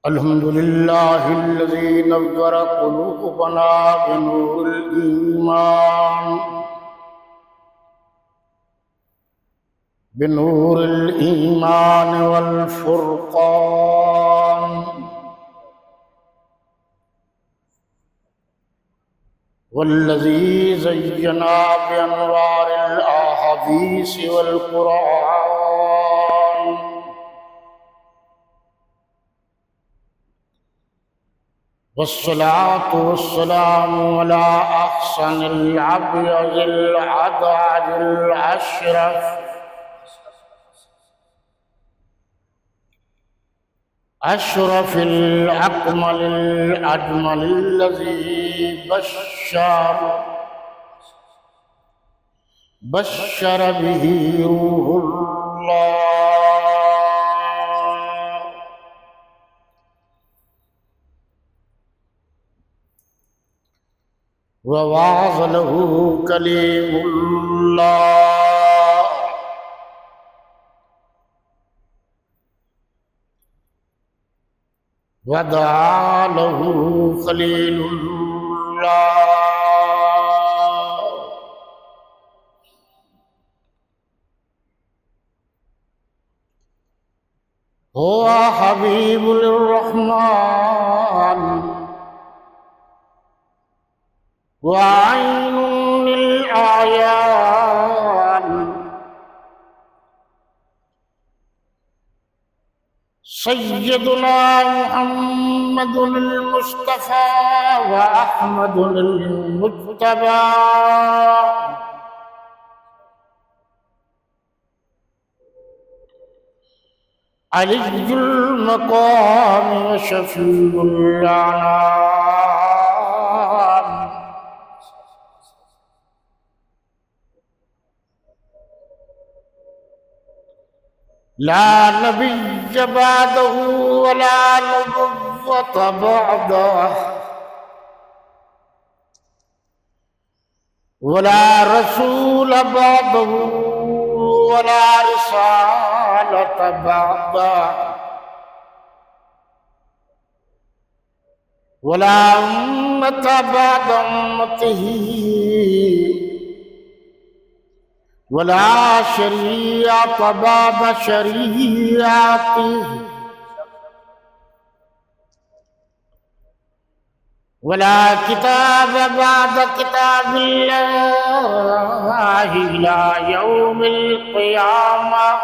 الحمد لله الذي نور قلوبنا بنور الإيمان والفرقان، والذي زينا بأنوار الأحاديث والقرآن، والصلاة والسلام على أحسن الأبيض الأدعج الأشرف أشرف الأكمل الأجمل الذي بشر به روح الله، ووعظ له كليم الله، ودعا له خليل الله، هو حبيب للرحمن وعين للأعيان، سيدنا محمد المصطفى وأحمد المجتبى، علي المقام وشفيع الأعنام، لا نبي بعده ولا نبوة بعده ولا رسول بعده ولا رسالة بعده ولا أمة بعد أمته ولا شريعة بعد شريعته ولا كتاب بعد كتاب الله إلى يوم القيامة،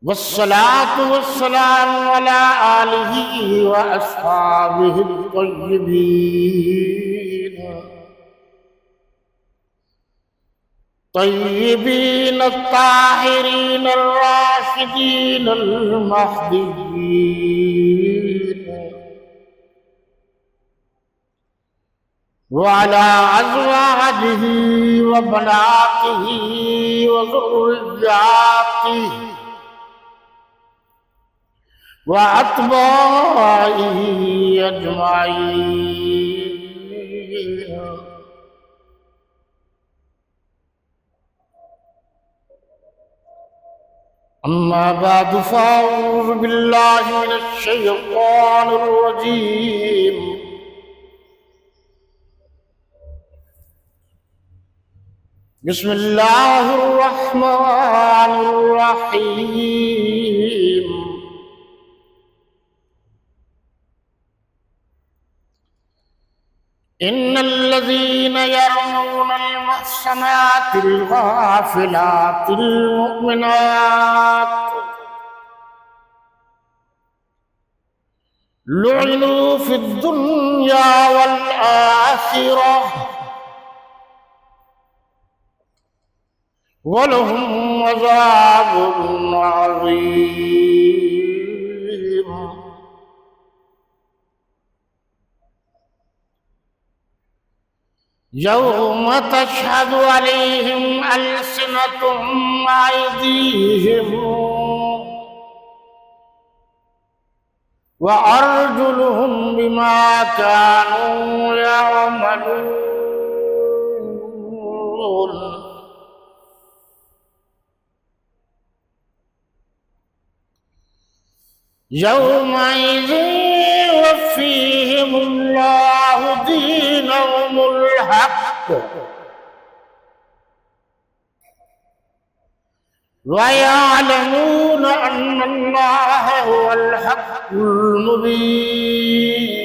والصلاة والسلام على آله وأصحابه الطيبين الطاهرين الراشدين المهديين، وعلى أزواجه وبناته وذرياته وأتباعه أجمعين. أما بعد، فأعوذ بالله من الشيطان الرجيم. بسم الله الرحمن الرحيم. إن الذين يرمون المحصنات الغافلات المؤمنات لعنوا في الدنيا والآخرة ولهم عذاب عظيم. يوم تشهد عليهم ألسنتهم وأيديهم وأرجلهم بما كانوا يعملون. يومئذ يوفيهم الله دينهم الحق ويعلمون أن الله هو الحق المبين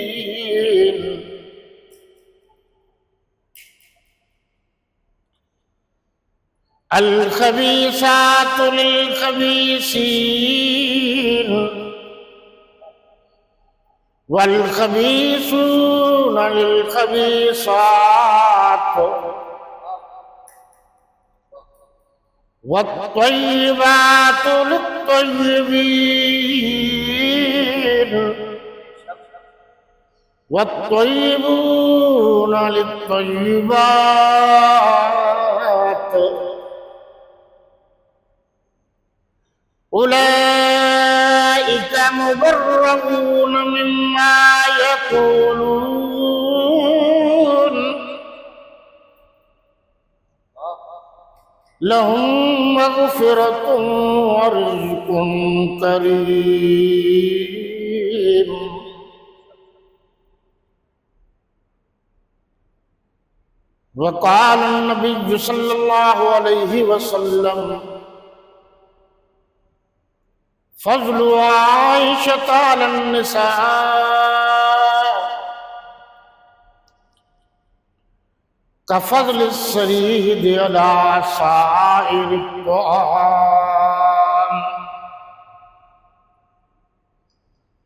الخبيثات للخبيثين والخبيثون للخبيثات والطيبات للطيبين والطيبون للطيبات أولئك مبرؤون مما يقولون لهم مغفرة ورزق كريم وقال النبي صلى الله عليه وسلم فضل عائشة على النساء كفضل السريد على سائر الطعام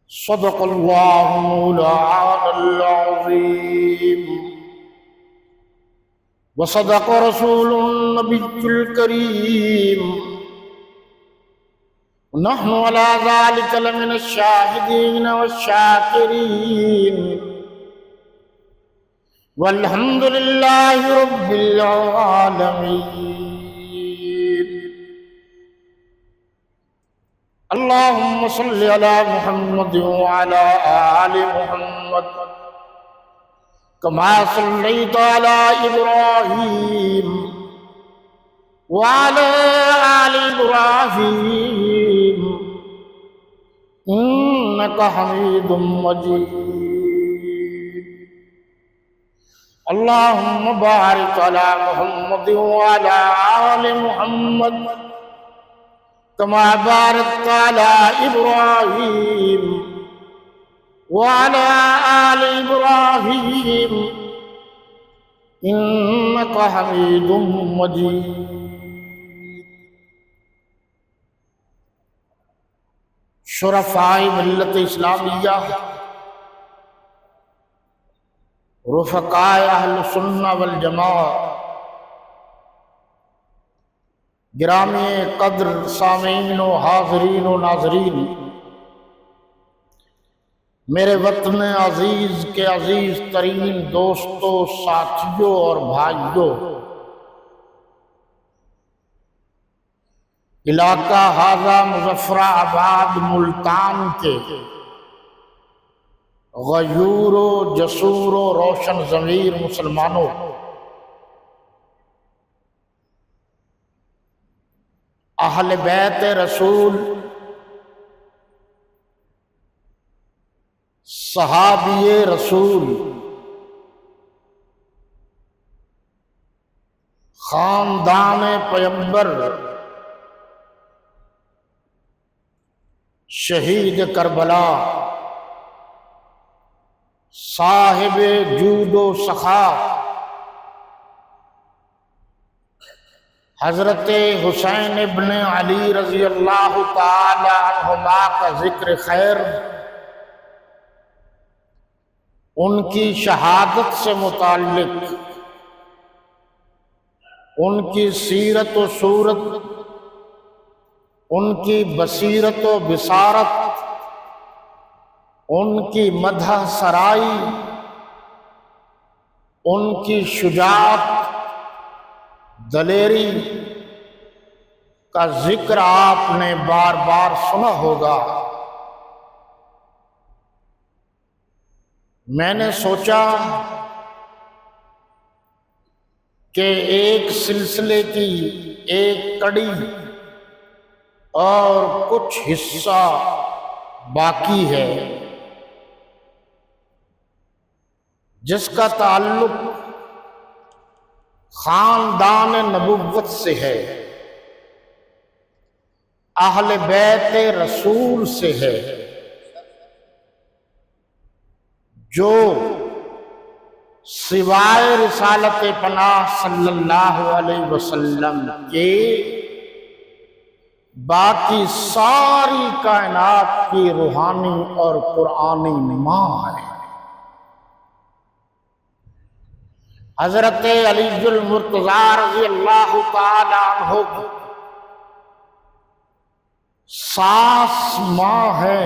صدق الله مولانا العظيم وصدق رسول النبي الكريم ونحن على ذلك لمن الشاهدين والشاكرين والحمد لله رب العالمين. اللهم صل على محمد وعلى آل محمد كما صليت على إبراهيم وعلى آل إبراهيم إنك حميد مجيد. اللهم بارك على محمد وعلى آل محمد كما باركت على إبراهيم وعلى آل إبراهيم إنك حميد مجيد. شرفائے ملت اسلامیہ، رفقائے اہل سنہ والجماعہ، گرامی قدر سامعین و حاضرین و ناظرین، میرے وطن عزیز کے عزیز ترین دوستوں، ساتھیوں اور بھائیوں، علاقہ ہاضہ مظفر آباد ملتان کے غیور و جسور و روشن ضمیر مسلمانوں، اہل بیت رسول، صحابی رسول، خاندان پیمبر، شہید کربلا، صاحب جود و سخا، حضرت حسین ابن علی رضی اللہ تعالی عنہما کا ذکر خیر، ان کی شہادت سے متعلق، ان کی سیرت و صورت، ان کی بصیرت و بصارت، ان کی مدح سرائی، ان کی شجاعت، دلیری کا ذکر آپ نے بار بار سنا ہوگا۔ میں نے سوچا کہ ایک سلسلے کی ایک کڑی اور کچھ حصہ باقی ہے جس کا تعلق خاندان نبوت سے ہے، اہل بیت رسول سے ہے، جو سوائے رسالت پناہ صلی اللہ علیہ وسلم کے باقی ساری کائنات کی روحانی اور قرآنی ماں ہے۔ حضرت علی المرتضیٰ رضی اللہ تعالی عنہ کی ساس ماں ہے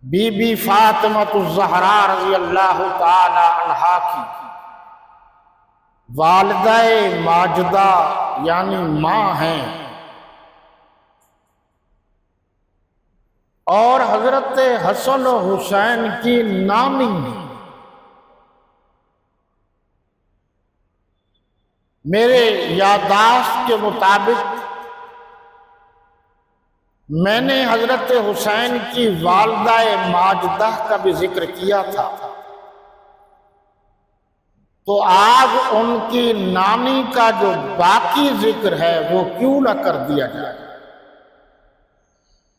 بی بی فاطمہ الزہراء رضی اللہ تعالی عنہا کی والدہ ماجدہ یعنی ماں ہیں، اور حضرت حسن و حسین کی نانی ہیں۔ میرے یادداشت کے مطابق میں نے حضرت حسین کی والدہ ماجدہ کا بھی ذکر کیا تھا، تو آج ان کی نانی کا جو باقی ذکر ہے وہ کیوں نہ کر دیا جائے،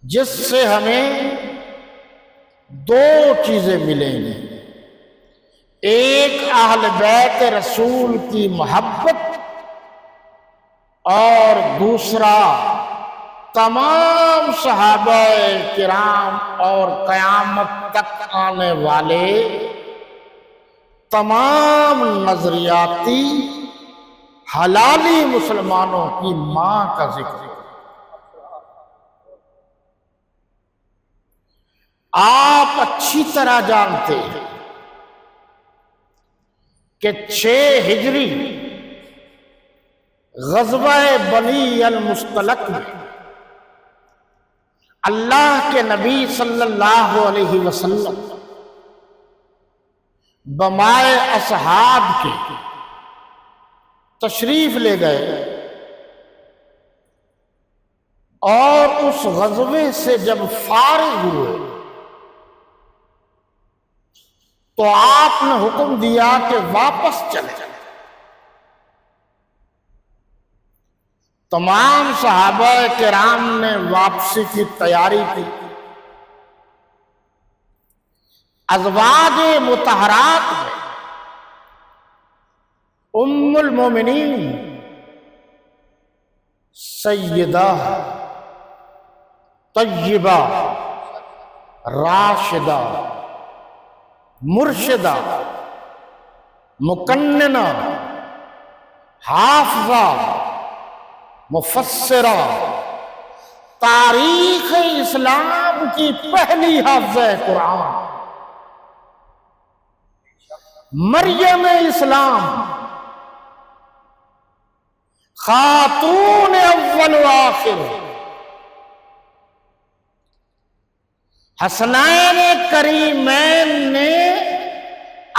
جس سے ہمیں دو چیزیں ملیں گی، ایک اہل بیت رسول کی محبت اور دوسرا تمام صحابہ کرام اور قیامت تک آنے والے تمام نظریاتی حلالی مسلمانوں کی ماں کا ذکر۔ آپ اچھی طرح جانتے ہیں کہ 6 ہجری غزوہ بنی المصطلق میں اللہ کے نبی صلی اللہ علیہ وسلم بمائے اصحاب کے تشریف لے گئے، اور اس غزوے سے جب فارغ ہوئے تو آپ نے حکم دیا کہ واپس چلے جائیں۔ تمام صحابہ کرام نے واپسی کی تیاری کی۔ ازواج مطہرات میں ام المومنین سیدہ طیبہ راشدہ مرشدہ مکننہ حافظہ مفسرہ، تاریخ اسلام کی پہلی حافظہ قرآن، مریم اسلام، خاتون اول و آخر، حسنین کریمین نے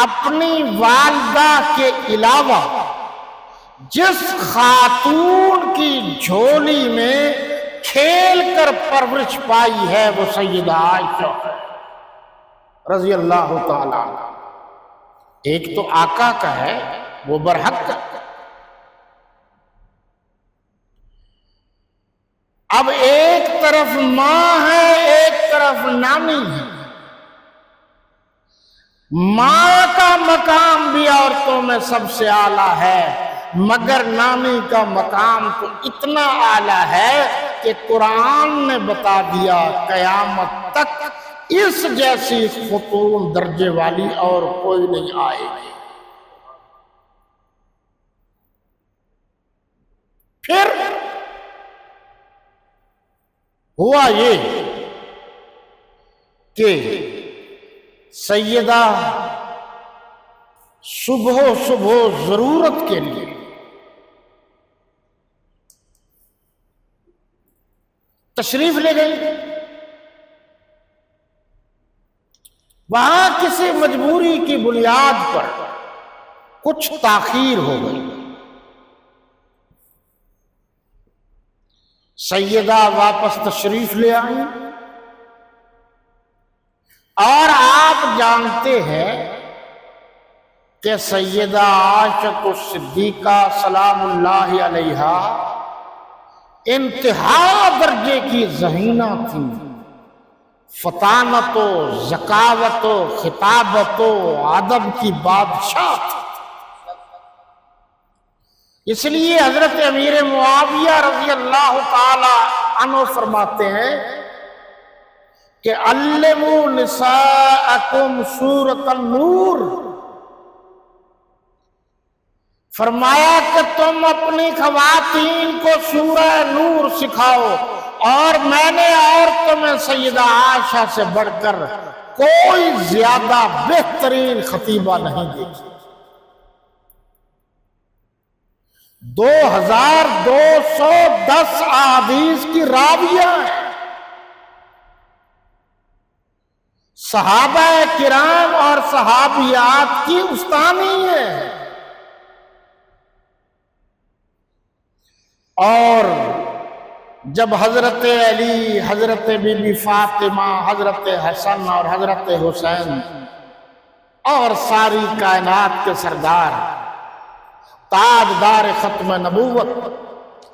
اپنی والدہ کے علاوہ جس خاتون کی جھولی میں کھیل کر پرورش پائی ہے وہ سیدہ عائشہ رضی اللہ تعالی عنہ۔ ایک تو آقا کا ہے وہ برحق کا، اب ایک طرف ماں ہے ایک طرف نانی ہے۔ ماں کا مقام بھی عورتوں میں سب سے اعلیٰ ہے، مگر نانی کا مقام تو اتنا اعلیٰ ہے کہ قرآن نے بتا دیا قیامت تک اس جیسی خاتون درجے والی اور کوئی نہیں آئے گی۔ پھر ہوا یہ کہ سیدہ صبح ضرورت کے لیے تشریف لے گئی، وہاں کسی مجبوری کی بنیاد پر کچھ تاخیر ہو گئی۔ سیدہ واپس تشریف لے آئیں، اور آپ جانتے ہیں کہ سیدہ عائشہ الصدیقہ سلام اللہ علیہا انتہا درجے کی ذہینہ تھیں، فطانت و ذکاوت و خطابت و ادب کی بادشاہ تھی۔ اس لیے حضرت امیر معاویہ رضی اللہ تعالی عنہ فرماتے ہیں کہ علموا نساءکم سورۃ النور، فرمایا کہ تم اپنی خواتین کو سورہ نور سکھاؤ، اور میں نے عورتوں میں سیدہ عائشہ سے بڑھ کر کوئی زیادہ بہترین خطیبہ نہیں دیکھی۔ 2210 احادیث کی راویہ ہیں، صحابہ کرام اور صحابیات کی استانی ہے، اور جب حضرت علی، حضرت بی بی فاطمہ، حضرت حسن اور حضرت حسین اور ساری کائنات کے سردار تاجدار ختم نبوت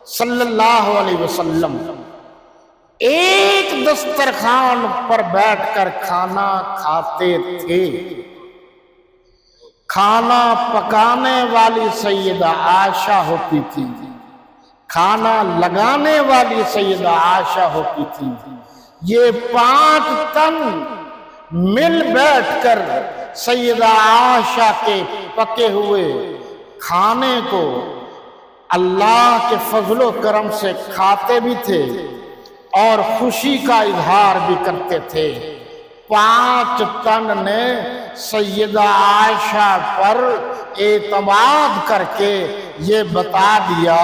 صلی اللہ علیہ وسلم ایک دسترخوان پر بیٹھ کر کھانا کھاتے تھے، کھانا پکانے والی سیدہ عائشہ ہوتی تھی، کھانا لگانے والی سیدہ عائشہ ہوتی تھی۔ یہ 5 تن مل بیٹھ کر سیدہ عائشہ کے پکے ہوئے کھانے کو اللہ کے فضل و کرم سے کھاتے بھی تھے اور خوشی کا اظہار بھی کرتے تھے۔ 5 تن نے سیدہ عائشہ پر اعتماد کر کے یہ بتا دیا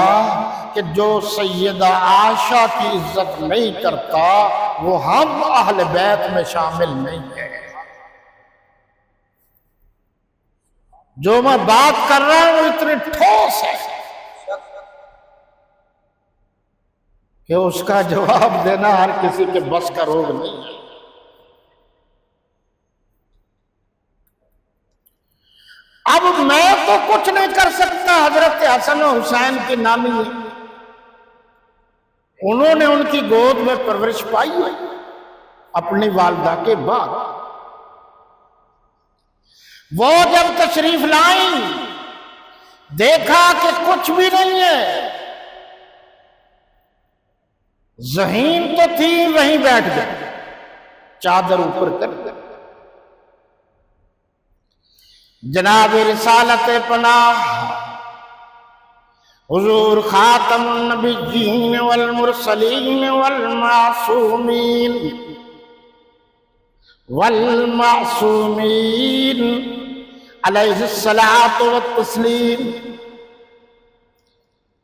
کہ جو سیدہ عائشہ کی عزت نہیں کرتا وہ ہم اہل بیت میں شامل نہیں ہے۔ جو میں بات کر رہا ہوں وہ اتنی ٹھوس ہے کہ اس کا جواب دینا ہر کسی کے بس کا روگ نہیں ہے۔ اب میں تو کچھ نہیں کر سکتا، حضرت حسن و حسین کی نامی ہے، انہوں نے ان کی گود میں پرورش پائی ہے اپنی والدہ کے بعد۔ وہ جب تشریف لائیں دیکھا کہ کچھ بھی نہیں ہے، ذہین تو تھی، وہیں بیٹھ گئے چادر اوپر کر کر۔ جناب رسالت پناہ حضور خاتم النبیین والمرسلین والمعصومین علیہ الصلاۃ والتسلیم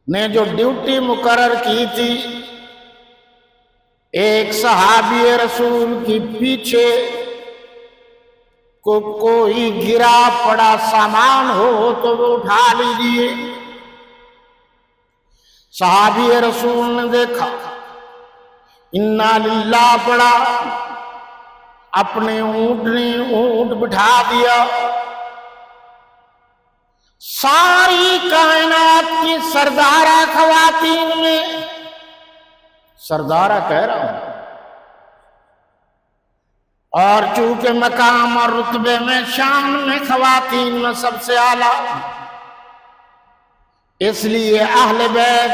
نے جو ڈیوٹی مقرر کی تھی، ایک صحابی رسول کی پیچھے کو کوئی گرا پڑا سامان ہو تو وہ اٹھا لیجیے۔ صحابی رسول نے دیکھا، انا للہ پڑا، اپنے اونٹ بٹھا دیا، ساری کائنات کی سردارہ خواتین میں، سردارہ کہہ رہا ہوں، اور چونکہ مقام اور رتبے میں شان میں خواتین میں سب سے اعلیٰ، اس لیے اہل بیت،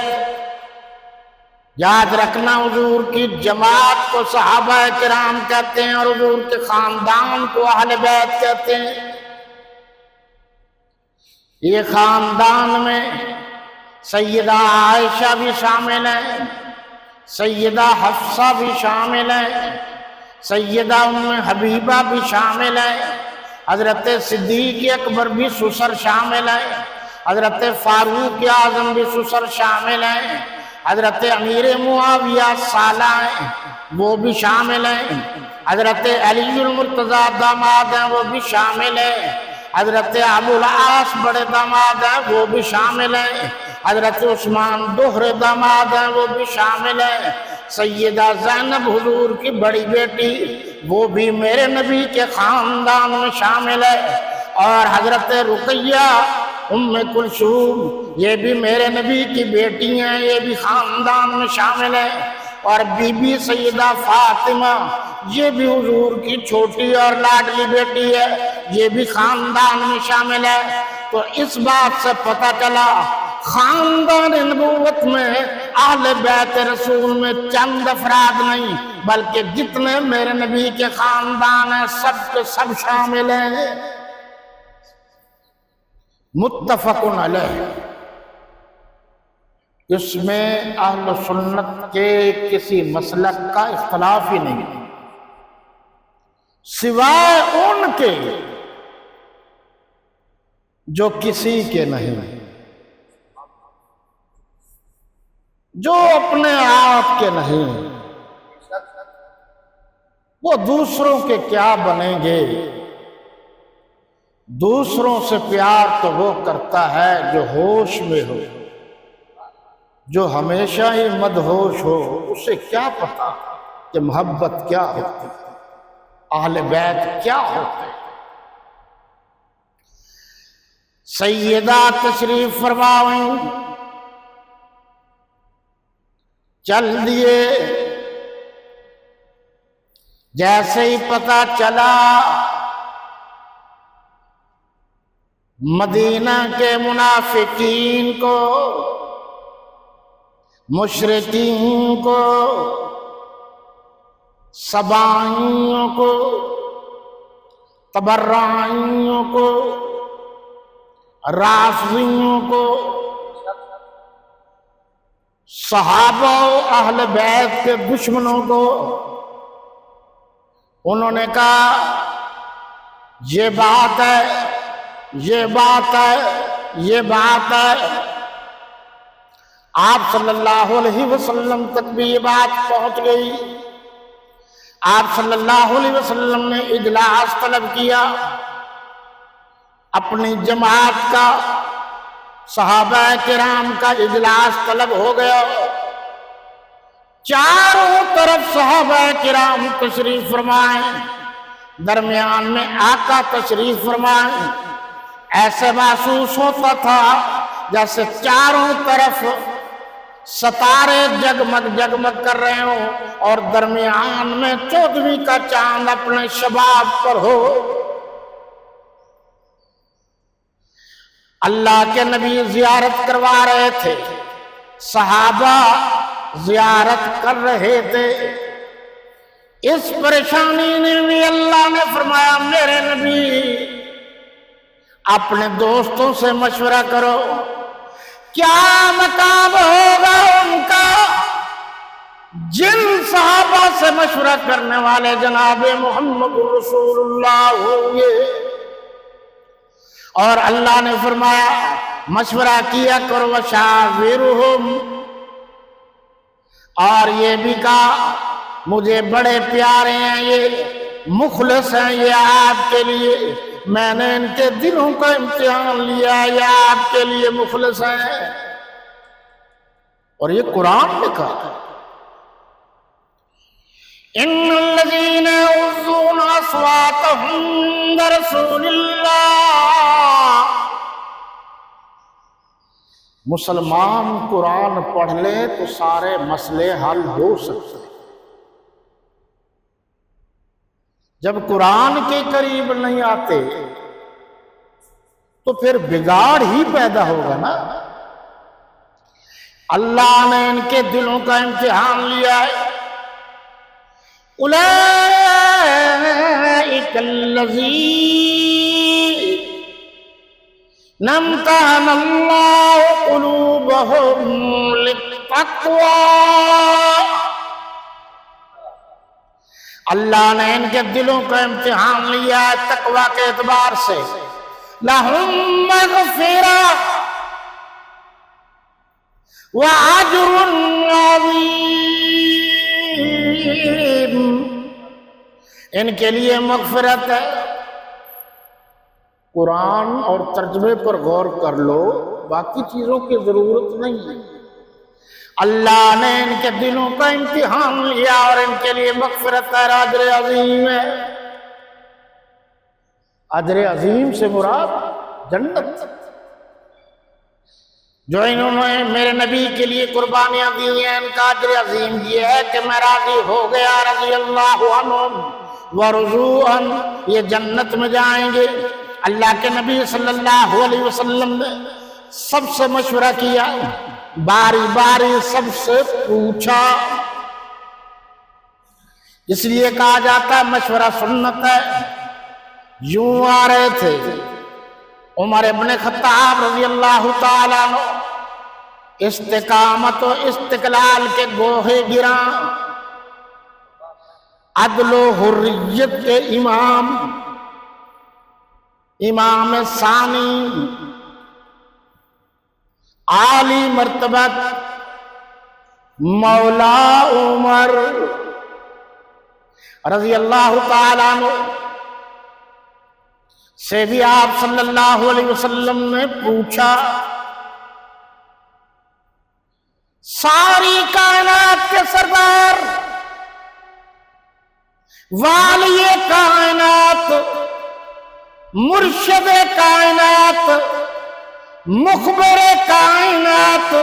یاد رکھنا حضور کی جماعت کو صحابہ کرام کہتے ہیں اور حضور کے خاندان کو اہل بیت کہتے ہیں۔ یہ خاندان میں سیدہ عائشہ بھی شامل ہیں، سیدہ حفصہ بھی شامل ہیں، سیدہ ام حبیبہ بھی شامل ہیں، حضرت صدیق اکبر بھی سسر شامل ہیں، حضرت فاروق اعظم بھی سسر شامل ہیں، حضرت امیر معاویہ سالہ ہیں وہ بھی شامل ہیں، حضرت علی المرتضیٰ داماد ہیں وہ بھی شامل ہیں، حضرت ابو العاص بڑے داماد ہیں وہ بھی شامل ہیں، حضرت عثمان دوہرے داماد ہیں وہ بھی شامل ہیں، سیدہ زینب حضور کی بڑی بیٹی وہ بھی میرے نبی کے خاندان میں شامل ہے، اور حضرت رقیہ ام کلثوم یہ بھی میرے نبی کی بیٹی ہیں، یہ بھی خاندان میں شامل ہیں، اور بی بی سیدہ فاطمہ یہ بھی حضور کی چھوٹی اور لاڈلی بیٹی ہے، یہ بھی خاندان میں شامل ہے۔ تو اس بات سے پتہ چلا خاندان نبوت میں اہل بیت رسول میں چند افراد نہیں بلکہ جتنے میرے نبی کے خاندان ہیں سب کے سب شامل ہیں، متفق علیہ۔ اس میں اہل سنت کے کسی مسلک کا اختلاف ہی نہیں سوائے ان کے جو کسی کے نہیں، جو اپنے آپ کے نہیں، وہ دوسروں کے کیا بنیں گے۔ دوسروں سے پیار تو وہ کرتا ہے جو ہوش میں ہو، جو ہمیشہ ہی مدہوش ہو، اسے کیا پتا کہ محبت کیا ہوتی، اہل بیت کیا ہوتے۔ سیدہ تشریف فرمائیں، چل دیے، جیسے ہی پتہ چلا مدینہ کے منافقین کو، مشرکین کو، سبائیوں کو، تبرائیوں کو، رافضیوں کو، صحابہ و اہل بیت کے دشمنوں کو، انہوں نے کہا یہ بات ہے، یہ بات ہے، یہ بات ہے۔ آپ صلی اللہ علیہ وسلم تک بھی یہ بات پہنچ گئی۔ آپ صلی اللہ علیہ وسلم نے اجلاس طلب کیا اپنی جماعت کا، صحابہ کرام کا اجلاس طلب ہو گیا، چاروں طرف صحابہ کرام تشریف فرمائیں، درمیان میں آقا تشریف فرمائیں۔ ایسے محسوس ہوتا تھا جیسے چاروں طرف ستارے جگمگ جگمگ کر رہے ہوں اور درمیان میں 14ویں کا چاند اپنے شباب پر ہو۔ اللہ کے نبی زیارت کروا رہے تھے، صحابہ زیارت کر رہے تھے۔ اس پریشانی نے بھی اللہ نے فرمایا میرے نبی اپنے دوستوں سے مشورہ کرو، کیا مقام ہوگا ان کا جن صحابہ سے مشورہ کرنے والے جناب محمد رسول اللہ ہوں گے۔ اور اللہ نے فرمایا مشورہ کیا کرو وشاورہم، اور یہ بھی کہا مجھے بڑے پیارے ہیں، یہ مخلص ہیں، یہ آپ کے لیے میں نے ان کے دلوں کا امتحان لیا، یہ آپ کے لیے مخلص ہیں۔ اور یہ قرآن لکھا ہے ان الذین یغضون اصواتهم عند رسول اللہ۔ مسلمان قرآن پڑھ لے تو سارے مسئلے حل ہو سکتے ہیں۔ جب قرآن کے قریب نہیں آتے تو پھر بگاڑ ہی پیدا ہوگا نا۔ اللہ نے ان کے دلوں کا امتحان لیا ہے۔ اولئک الذین امتحن اللہ قلوبہم للتقوی، اللہ نے ان کے دلوں کا امتحان لیا ہے تقوی کے اعتبار سے۔ لہم مغفرہ وَأَجْرٌ عَظِيمٌ، ان کے لیے مغفرت ہے قرآن اور ترجمے پر غور کر لو، باقی چیزوں کی ضرورت نہیں ہے۔ اللہ نے ان کے دلوں کا امتحان لیا اور ان کے لیے مغفرت اور اجر عظیم ہے۔ اجر عظیم سے مراد جنت۔ جو انہوں نے میرے نبی کے لیے قربانیاں دی ہیں، ان کا اجر عظیم یہ ہے کہ میں راضی ہو گیا، رضی اللہ عنہم ورضوا عنہ، یہ جنت میں جائیں گے۔ اللہ کے نبی صلی اللہ علیہ وسلم نے سب سے مشورہ کیا، باری باری سب سے پوچھا۔ اس لیے کہا جاتا ہے مشورہ سنت ہے۔ یوں آ رہے تھے عمر ابن خطاب رضی اللہ تعالیٰ عنہ، استقامت و استقلال کے گوہے گراں، عدل و حریت کے امام، امام ثانی، عالی مرتبت مولا عمر رضی اللہ تعالیٰ عنہ سے بھی آپ صلی اللہ علیہ وسلم نے پوچھا۔ ساری کائنات کے سردار، والی کائنات، مرشد کائنات، مخبر کائنات،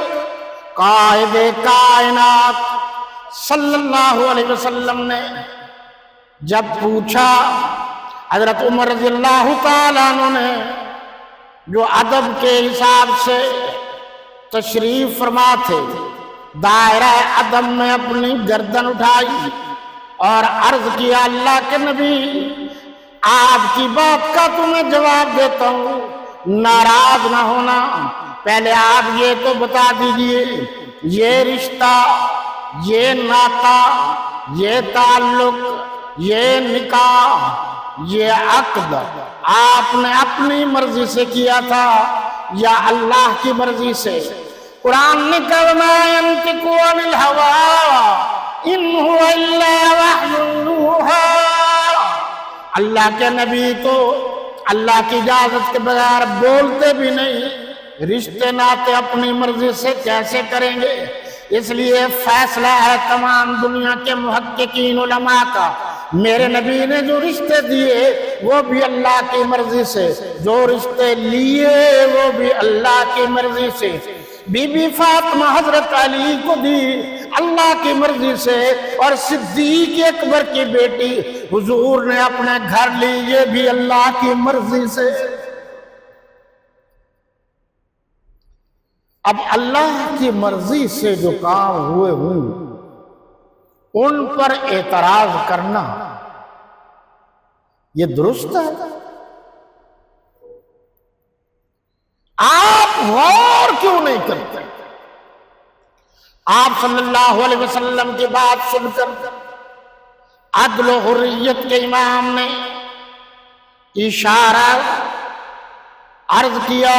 قائد کائنات صلی اللہ علیہ وسلم نے جب پوچھا، حضرت عمر رضی اللہ تعالیٰ عنہ نے جو ادب کے حساب سے تشریف فرما تھے، دائرہ ادب میں اپنی گردن اٹھائی اور عرض کیا، اللہ کے نبی آپ کی بات کا تمہیں جواب دیتا ہوں، ناراض نہ ہونا، پہلے آپ یہ تو بتا دیجئے یہ رشتہ، یہ ناتا، یہ تعلق، یہ نکاح، یہ عقد آپ نے اپنی مرضی سے کیا تھا یا اللہ کی مرضی سے؟ قرآن نے کہا وَمَا يَنْطِقُ عَنِ الْهَوَىٰ إِنْ هُوَ إِلَّا وَحْيٌ يُوحَىٰ، اللہ کے نبی تو اللہ کی اجازت کے بغیر بولتے بھی نہیں، رشتے ناتے اپنی مرضی سے کیسے کریں گے؟ اس لیے فیصلہ ہے تمام دنیا کے محققین علماء کا، میرے نبی نے جو رشتے دیے وہ بھی اللہ کی مرضی سے، جو رشتے لیے وہ بھی اللہ کی مرضی سے۔ بی بی فاطمہ حضرت علی کو دی اللہ کی مرضی سے، اور صدیق اکبر کی بیٹی حضور نے اپنے گھر لی، یہ بھی اللہ کی مرضی سے۔ اب اللہ کی مرضی سے جو کام ہوئے ان پر اعتراض کرنا یہ درست ہے؟ آپ غور کیوں نہیں کرتے؟ آپ صلی اللہ علیہ وسلم کی بات سن کر عدل و حریت کے امام نے اشارہ عرض کیا،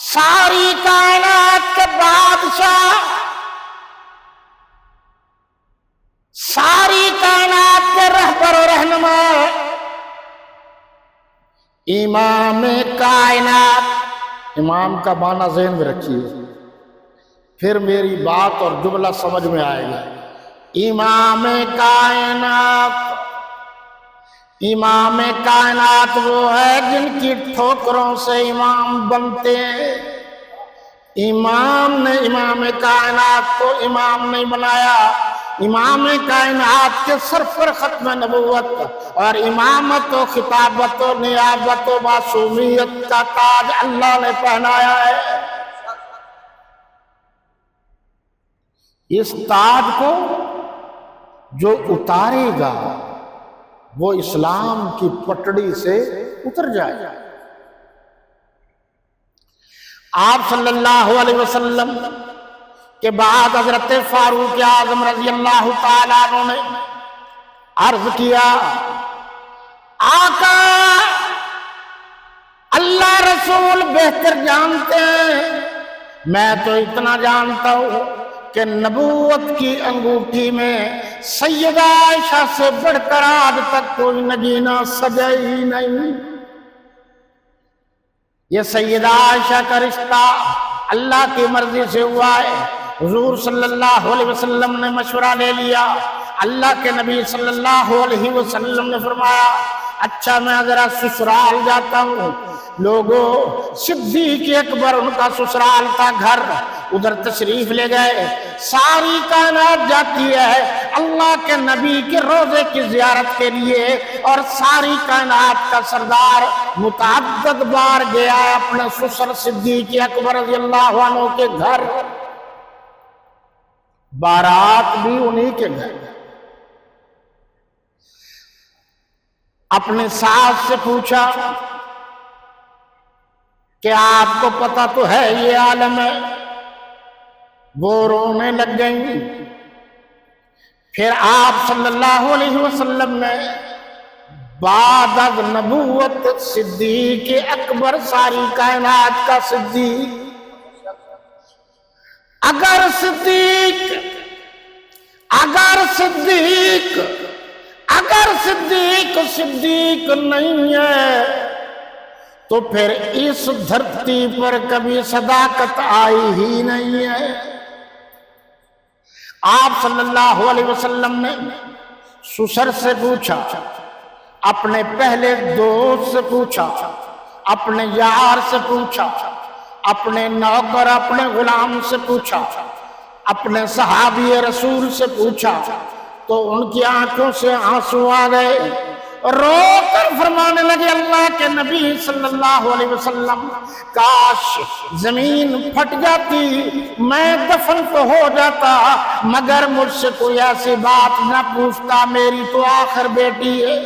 ساری کائنات کے بادشاہ، ساری کائنات کے رہبر و رہنما، امام کائنات، امام کا معنی ذہن میں رکھیے، پھر میری بات اور جملہ سمجھ میں آئے گا۔ امام کائنات، امام کائنات وہ ہے جن کی ٹھوکروں سے امام بنتے ہیں۔ امام نے امام کائنات کو امام نہیں بنایا، امام کائنات کے سر پر ختم نبوت اور امامت و خطابت و نیابت و معصومیت کا تاج اللہ نے پہنایا ہے۔ اس تاج کو جو اتارے گا وہ اسلام کی پٹڑی سے اتر جائے۔ آپ صلی اللہ علیہ وسلم کے بعد حضرت فاروق اعظم رضی اللہ تعالیٰ عنہ نے عرض کیا، آقا اللہ رسول بہتر جانتے ہیں، میں تو اتنا جانتا ہوں کہ نبوت کی انگوٹھی میں سیدہ عائشہ سے بڑھ کر آج تک کوئی نگینہ سجا ہی نہیں۔ یہ سیدہ عائشہ کا رشتہ اللہ کی مرضی سے ہوا ہے۔ حضور صلی اللہ علیہ وسلم نے مشورہ لے لیا، اللہ کے نبی صلی اللہ علیہ وسلم نے فرمایا اچھا میں ذرا سسرال جاتا ہوں۔ لوگوں صدیق اکبر ان کا سسرال تھا گھر، ادھر تشریف لے گئے۔ ساری کائنات جاتی ہے اللہ کے نبی کے روضے کی زیارت کے لیے، اور ساری کائنات کا سردار متعدد بار گیا ہے اپنے سسر صدیق اکبر رضی اللہ عنہ کے گھر، بارات بھی انہی کے گھر۔ اپنے ساس سے پوچھا کہ آپ کو پتہ تو ہے یہ عالم ہے، وہ رونے لگ گئی۔ پھر آپ صلی اللہ علیہ وسلم نے بعد از نبوت صدیق اکبر ساری کائنات کا صدیق، اگر صدیق نہیں ہے تو پھر اس دھرتی پر کبھی صداقت آئی ہی نہیں ہے۔ آپ صلی اللہ علیہ وسلم نے سسر سے پوچھا، اپنے پہلے دوست سے پوچھا، اپنے یار سے پوچھا، اپنے نوکر اپنے غلام سے پوچھا، اپنے صحابی رسول سے پوچھا، تو ان کی آنکھوں سے آنسو آ گئے، رو کر فرمانے لگے اللہ کے نبی صلی اللہ علیہ وسلم کاش زمین پھٹ جاتی، میں دفن تو ہو جاتا، مگر مجھ سے کوئی ایسی بات نہ پوچھتا، میری تو آخر بیٹی ہے۔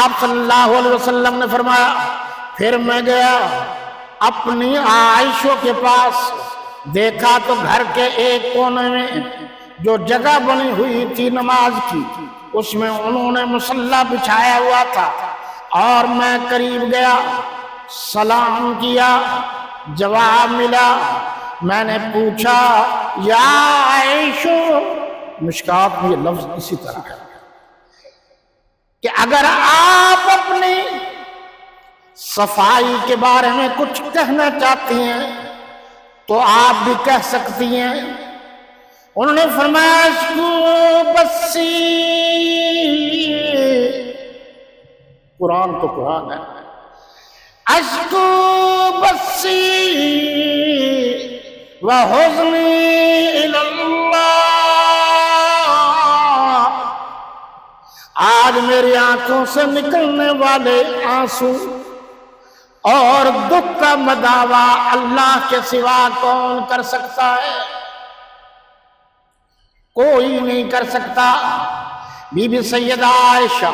آپ صلی اللہ علیہ وسلم نے فرمایا پھر میں گیا اپنی عائشہ کے پاس، دیکھا تو گھر کے ایک کونے میں جو جگہ بنی ہوئی تھی نماز کی، اس میں انہوں نے مصلی بچھایا ہوا تھا، اور میں قریب گیا، سلام کیا، جواب ملا۔ میں نے پوچھا یا عائشہ، مشکات میں یہ لفظ اسی طرح ہے کہ اگر آپ اپنی صفائی کے بارے میں کچھ کہنا چاہتی ہیں تو آپ بھی کہہ سکتی ہیں۔ انہوں نے فرمایا اشکو بسی، قرآن تو قرآن ہے، اشکو بسی وحزنی الی اللہ، آج میری آنکھوں سے نکلنے والے آنسو اور دکھ کا مداوا اللہ کے سوا کون کر سکتا ہے؟ کوئی نہیں کر سکتا۔ بی بی سیدہ عائشہ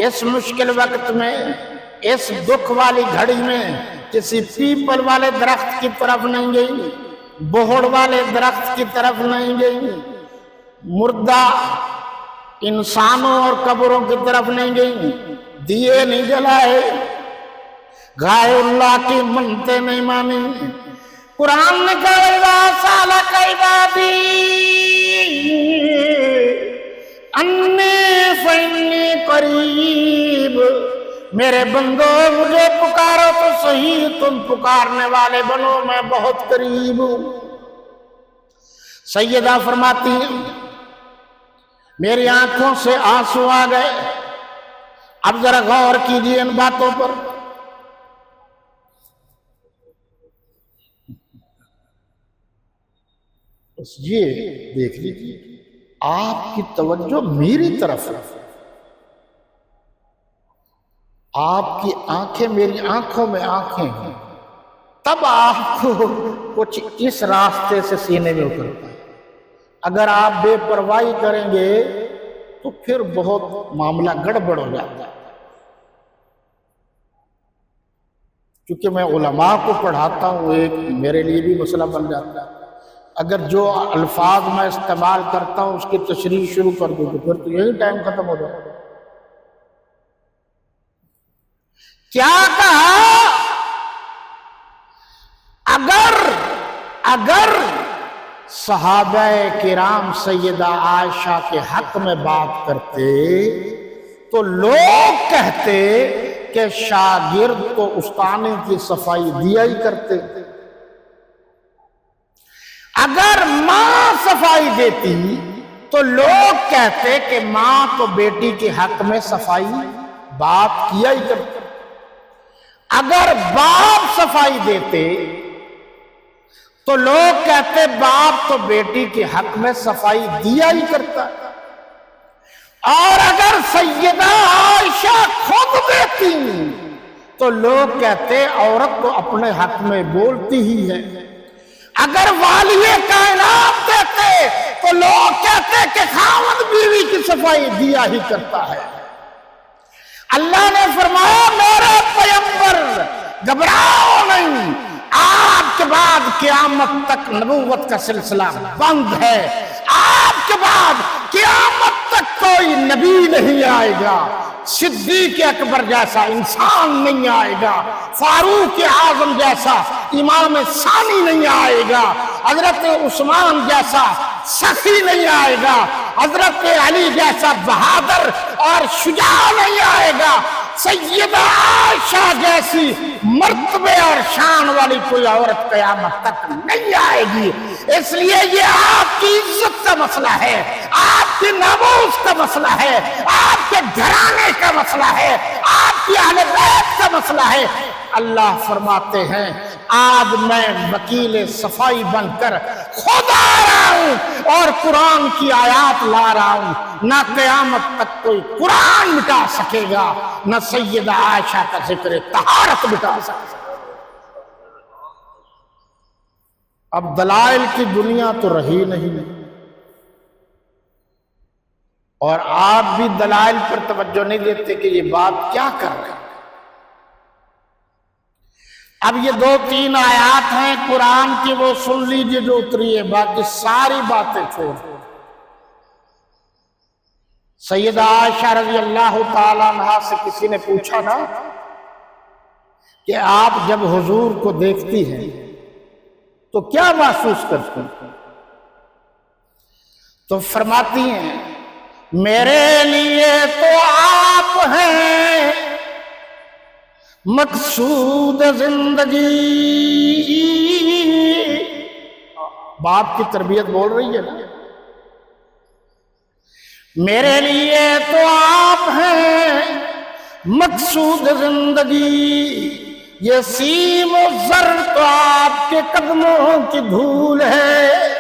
اس مشکل وقت میں، اس دکھ والی گھڑی میں کسی پیپل والے درخت کی طرف نہیں گئی، بہڑ والے درخت کی طرف نہیں گئی، مردہ انسانوں اور قبروں کی طرف نہیں گئی، دیے نہیں جلائے، غائر اللہ کی منتیں نہیں مانی۔ قرآن نے کہا وَإِذَا سَأَلَكَ عِبَادِي انی فإنی قریب، میرے بندو مجھے پکارو تو صحیح، تم پکارنے والے بنو، میں بہت قریب ہوں۔ سیدہ فرماتی ہیں میری آنکھوں سے آنسو آ گئے۔ اب ذرا غور کیجیے ان باتوں پر۔ بس یہ دیکھ لیجیے آپ کی توجہ میری طرف ہے، آپ کی آنکھیں میری آنکھوں میں آنکھیں ہیں، تب آپ کو کچھ اس راستے سے سینے میں اترتا ہے۔ اگر آپ بے پرواہی کریں گے تو پھر بہت معاملہ گڑبڑ ہو جاتا ہے۔ کیونکہ میں علماء کو پڑھاتا ہوں، ایک میرے لیے بھی مسئلہ بن جاتا ہے۔ اگر جو الفاظ میں استعمال کرتا ہوں اس کی تشریح شروع کر دوں تو پھر تو یہی ٹائم ختم ہو جائے۔ کیا کہا؟ اگر صحابہ کرام سیدہ عائشہ کے حق میں بات کرتے تو لوگ کہتے کہ شاگرد کو استانے کی صفائی دیا ہی کرتے۔ اگر ماں صفائی دیتی تو لوگ کہتے کہ ماں تو بیٹی کے حق میں صفائی باپ کیا ہی کرتے۔ اگر باپ صفائی دیتے تو لوگ کہتے باپ تو بیٹی کے حق میں صفائی دیا ہی کرتا۔ اور اگر سیدہ عائشہ خود دیتی تو لوگ کہتے عورت تو اپنے حق میں بولتی ہی ہے۔ اگر والی کائنات دیتے تو لوگ کہتے کہ خاوند بیوی کی صفائی دیا ہی کرتا ہے۔ اللہ نے فرمایا میرے پیغمبر گھبراؤ نہیں، آپ کے بعد قیامت تک نبوت کا سلسلہ بند ہے، آپ کے بعد قیامت تک کوئی نبی نہیں آئے گا، صدیق اکبر جیسا انسان نہیں آئے گا، فاروق اعظم جیسا امام ثانی نہیں آئے گا، حضرت عثمان جیسا سخی نہیں آئے گا، حضرت علی جیسا بہادر اور شجاع نہیں آئے گا، سیدہ عائشہ جیسی مرتبے اور شان والی کوئی عورت قیامت تک نہیں آئے گی۔ اس لیے یہ آپ کی عزت کا مسئلہ ہے، آپ کی ناموس کا مسئلہ ہے، آپ کے گھرانے کا مسئلہ ہے، آپ کی اہل بیت کا مسئلہ ہے۔ اللہ فرماتے ہیں آج میں وکیل صفائی بن کر خود آ رہا ہوں اور قرآن کی آیات لا رہا ہوں، نہ قیامت تک کوئی قرآن مٹا سکے گا، نہ سیدہ عائشہ کا ذکر طہارت مٹا سکے گا۔ اب دلائل کی دنیا تو رہی نہیں، اور آپ بھی دلائل پر توجہ نہیں دیتے کہ یہ بات کیا کر رہے ہیں۔ اب یہ 2-3 آیات ہیں قرآن کی، وہ سن لیجئے جو اتری ہے، باقی ساری باتیں چھوڑ۔ سیدہ عائشہ رضی اللہ تعالیٰ عنہا سے کسی نے پوچھا نا کہ آپ جب حضور کو دیکھتی ہیں تو کیا محسوس کرتی ہیں؟ تو فرماتی ہیں میرے لیے تو آپ ہیں مقصود زندگی۔ باپ کی تربیت بول رہی ہے نا، میرے لیے تو آپ ہیں مقصود زندگی، یہ سیم و زر تو آپ کے قدموں کی دھول ہے۔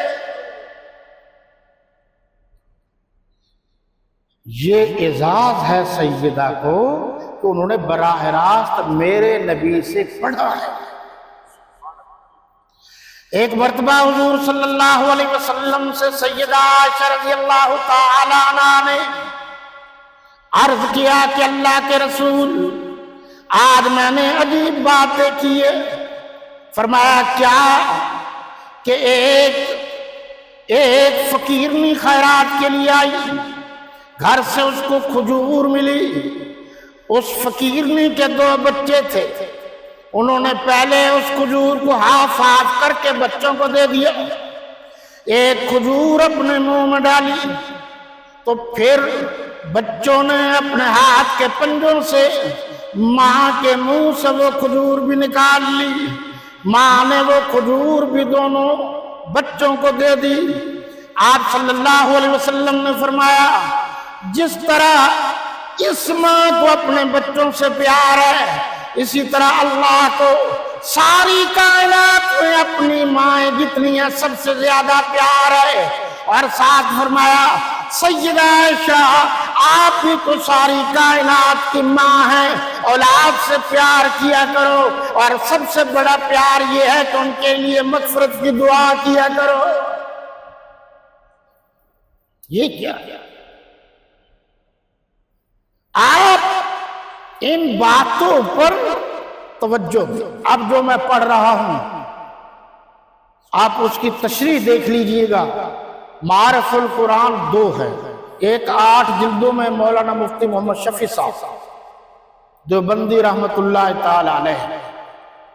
یہ اعزاز ہے سیدہ کو کہ انہوں نے براہ راست میرے نبی سے پڑھا ہے۔ ایک مرتبہ حضور صلی اللہ علیہ وسلم سے سیدہ عائشہ رضی اللہ تعالی عنہا نے عرض کیا کہ اللہ کے رسول آج میں نے عجیب بات دیکھی ہے۔ فرمایا کیا؟ کہ ایک فقیرنی خیرات کے لیے آئی، گھر سے اس کو کھجور ملی، اس فقیرنی کے 2 بچے تھے، انہوں نے پہلے اس کھجور کو ہاف کر کے بچوں کو دے دیا، ایک کھجور اپنے منہ میں ڈالی تو پھر بچوں نے اپنے ہاتھ کے پنجوں سے ماں کے منہ سے وہ کھجور بھی نکال لی، ماں نے وہ کھجور بھی دونوں بچوں کو دے دی۔ آپ صلی اللہ علیہ وسلم نے فرمایا جس طرح اس ماں کو اپنے بچوں سے پیار ہے، اسی طرح اللہ کو ساری کائنات میں اپنی مائیں جتنی ہیں سب سے زیادہ پیار ہے۔ اور ساتھ فرمایا سیدہ عائشہ آپ بھی تو ساری کائنات کی ماں ہیں، اولاد سے پیار کیا کرو، اور سب سے بڑا پیار یہ ہے کہ ان کے لیے مغفرت کی دعا کیا کرو۔ یہ کیا؟ آپ ان باتوں پر توجہ دیں۔ اب جو میں پڑھ رہا ہوں آپ اس کی تشریح دیکھ لیجئے گا۔ معارف القرآن 2 ہے، ایک 8 جلدوں میں مولانا مفتی محمد شفیع صاحب دیوبندی رحمت اللہ تعالی علیہ،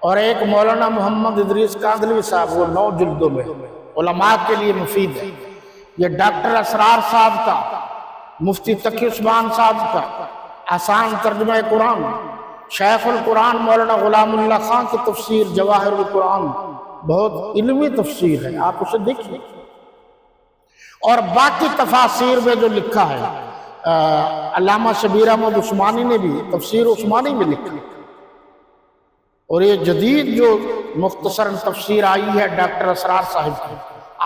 اور ایک مولانا محمد ادریس کاندھلوی صاحب، وہ 9 جلدوں میں، علماء کے لیے مفید ہے۔ یہ ڈاکٹر اسرار صاحب کا، مفتی تقی عثمان صاحب کا آسان ترجمہ قرآن، شیخ القرآن مولانا غلام اللہ خان کی تفسیر جواہر القرآن بہت علمی تفسیر ہے، آپ اسے دیکھیں۔ اور باقی تفاسیر میں جو لکھا ہے، علامہ شبیر احمد عثمانی نے بھی تفسیر عثمانی میں لکھا، اور یہ جدید جو مختصر تفسیر آئی ہے ڈاکٹر اسرار صاحب کی،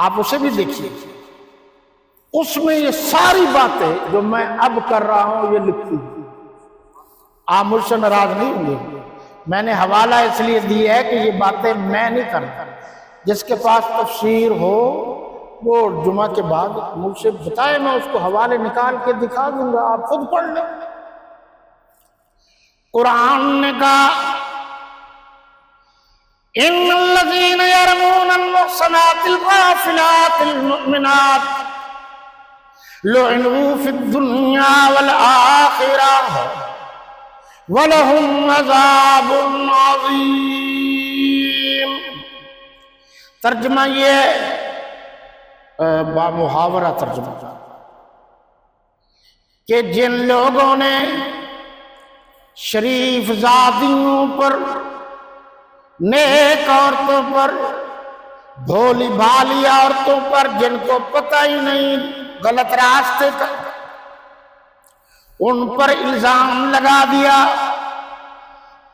آپ اسے بھی دیکھیے۔ اس میں یہ ساری باتیں جو میں اب کر رہا ہوں یہ لکھی ہیں۔ آپ مجھ سے ناراض نہیں ہوں گے، میں نے حوالہ اس لیے دی ہے کہ یہ باتیں میں نہیں کرتا۔ جس کے پاس تفسیر ہو وہ جمعہ کے بعد مجھ سے بتائے، میں اس کو حوالے نکال کے دکھا دوں گا، آپ خود پڑھ لیں۔ قرآن نے کہا ان الذین یرمون المحصنات الغافلات المؤمنات لعنوا فی الدنیا والآخرہ وَلَهُمْ عَذَابٌ عَظِيمٌ۔ ترجمہ یہ بامحاورہ ترجمہ کہ جن لوگوں نے شریف زادیوں پر، نیک عورتوں پر، بھولی بھالی عورتوں پر جن کو پتہ ہی نہیں غلط راستے کا، ان پر الزام لگا دیا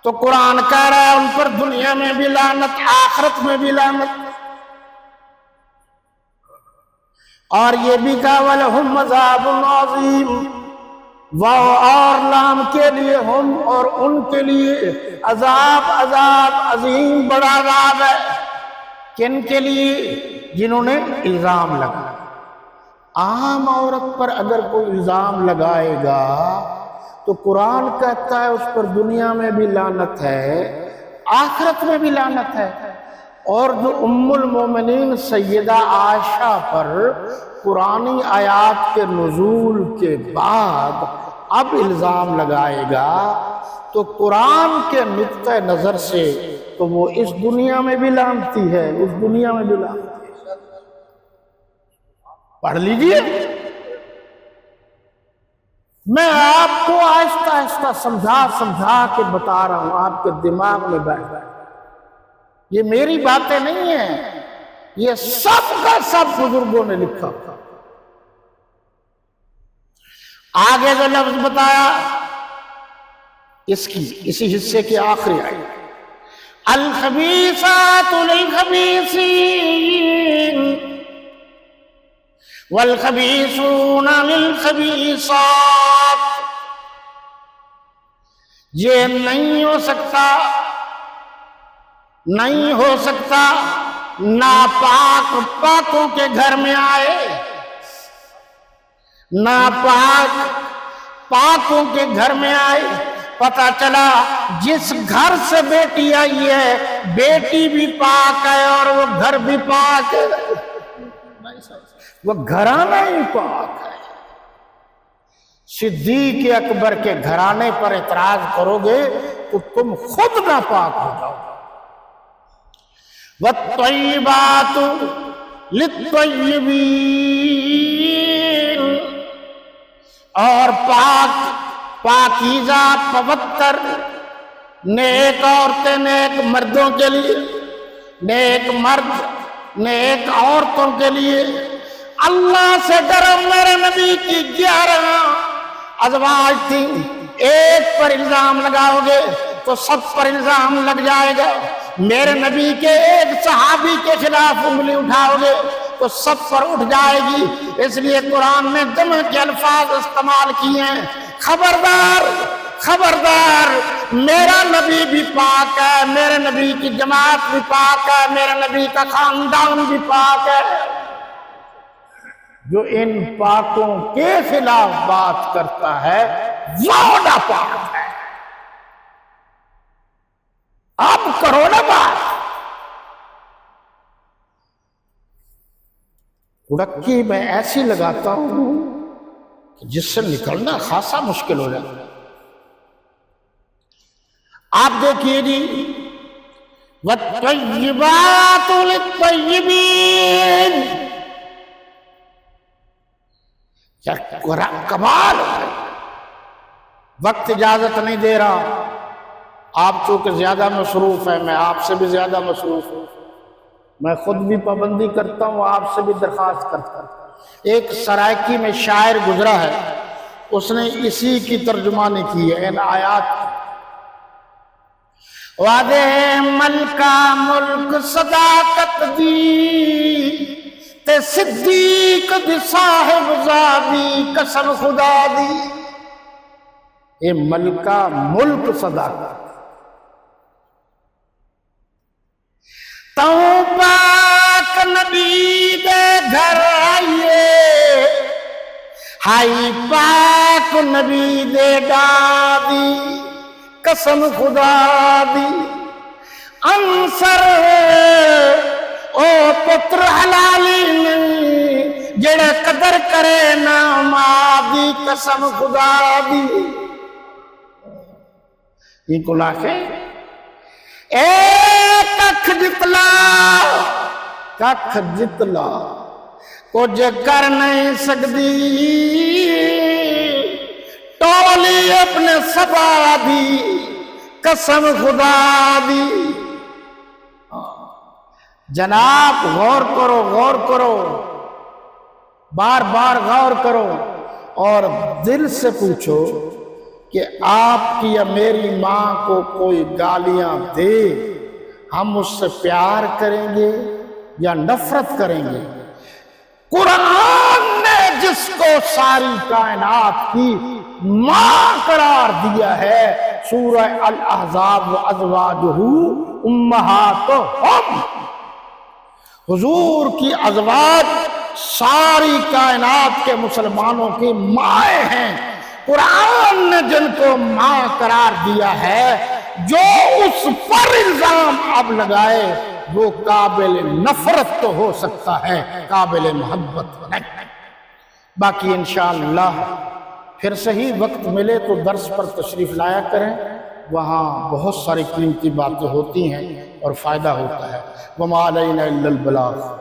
تو قرآن کہہ رہا ہے ان پر دنیا میں بھی لعنت، آخرت میں بھی لعنت۔ اور یہ بھی کہا وَلَهُمْ عَذَابٌ عَظِيمٌ، وہ اور لام کے لیے ہم اور ان کے لیے عذاب عظیم، بڑا عذاب ہے۔ کن کے لیے؟ جنہوں نے الزام لگا۔ عام عورت پر اگر کوئی الزام لگائے گا تو قرآن کہتا ہے اس پر دنیا میں بھی لعنت ہے، آخرت میں بھی لعنت ہے۔ اور جو ام المومنین سیدہ عائشہ پر قرآنی آیات کے نزول کے بعد اب الزام لگائے گا تو قرآن کے نقطہ نظر سے تو وہ اس دنیا میں بھی لعنتی ہے، اس دنیا میں بھی لعنتی ہے۔ پڑھ لیجئے، میں آپ کو آہستہ آہستہ سمجھا کے بتا رہا ہوں، آپ کے دماغ میں بیٹھ گیا۔ یہ میری باتیں نہیں ہیں، یہ سب کا سب بزرگوں نے لکھا۔ آگے جو لفظ بتایا اسی حصے کی آخری آئی الخبیثات للخبیثین والخبیثون للخبیثات۔ یہ نہیں ہو سکتا ناپاک پاکوں کے گھر میں آئے، ناپاک پاکوں کے گھر میں آئے۔ پتہ چلا جس گھر سے بیٹی آئی ہے بیٹی بھی پاک ہے اور وہ گھر بھی پاک ہے، وہ گھرانہ ہی پاک ہے۔ صدیق اکبر کے گھرانے پر اعتراض کرو گے تو تم خود ناپاک ہو جاؤ۔ وَالطَّيِّبَاتُ لِلطَّيِّبِينَ، اور پاکیزہ پوتر نیک عورتیں نیک مردوں کے لیے، نیک مرد نیک عورتوں کے لیے۔ اللہ سے ڈرو، میرے نبی کی 11 ازواج تھیں، ایک پر الزام لگاؤ گے تو سب پر الزام لگ جائے گا۔ میرے نبی کے ایک صحابی کے خلاف انگلی اٹھاؤ گے تو سب پر اٹھ جائے گی۔ اس لیے قرآن نے جمع کے الفاظ استعمال کیے ہیں، خبردار خبردار، میرا نبی بھی پاک ہے، میرے نبی کی جماعت بھی پاک ہے، میرے نبی کا خاندان بھی پاک ہے۔ جو ان پاکوں کے خلاف بات کرتا ہے وہ ناپاک ہے۔ اب کرو نا بات۔ اڑکی میں ایسی لگاتا ہوں کہ جس سے نکلنا خاصا مشکل ہو جاتا ہے۔ آپ دیکھیے جی، وَالطَّيِّبَاتُ لِلطَّيِّبِينَ، کیا کمال ہے۔ وقت اجازت نہیں دے رہا، آپ چونکہ زیادہ مصروف ہیں، میں آپ سے بھی زیادہ مصروف ہوں، میں خود بھی پابندی کرتا ہوں، آپ سے بھی درخواست کرتا ہوں۔ ایک سرائکی میں شاعر گزرا ہے، اس نے اسی کی ترجمانی کی ہے ان آیات کی۔ وعدے ملکہ ملک صداقت دی تے صدیق دی صاحب زادی قسم خدا دی۔ اے ملکہ ملک صداقت تو پاک نبی دے گھر آئیے، ہائی پاک نبی دے دادی قسم خدا دی۔ انصر او پتر حلالی نہیں جڑے قدر کرے نا ماں دی قسم خدا دی۔ یہ کو لاکھے اے ککھ جتلا کچھ کر نہیں سکتی، ٹولی اپنے سبا دی قسم خدا دی۔ جناب غور کرو، بار بار غور کرو اور دل سے پوچھو کہ آپ کی یا میری ماں کو کوئی گالیاں دے، ہم اس سے پیار کریں گے یا نفرت کریں گے؟ قرآن نے جس کو ساری کائنات کی ماں قرار دیا ہے، سورہ الاحزاب وازواجہ امہاتہم، حضور کی ازواج ساری کائنات کے مسلمانوں کی مائیں ہیں۔ قرآن نے جن کو ماں قرار دیا ہے، جو اس پر الزام اب لگائے وہ قابل نفرت تو ہو سکتا ہے، قابل محبت نہیں۔ باقی انشاءاللہ پھر صحیح وقت ملے تو درس پر تشریف لایا کریں، وہاں بہت ساری قیمتی باتیں ہوتی ہیں اور فائدہ ہوتا ہے۔ وما علینا الا البلاغ۔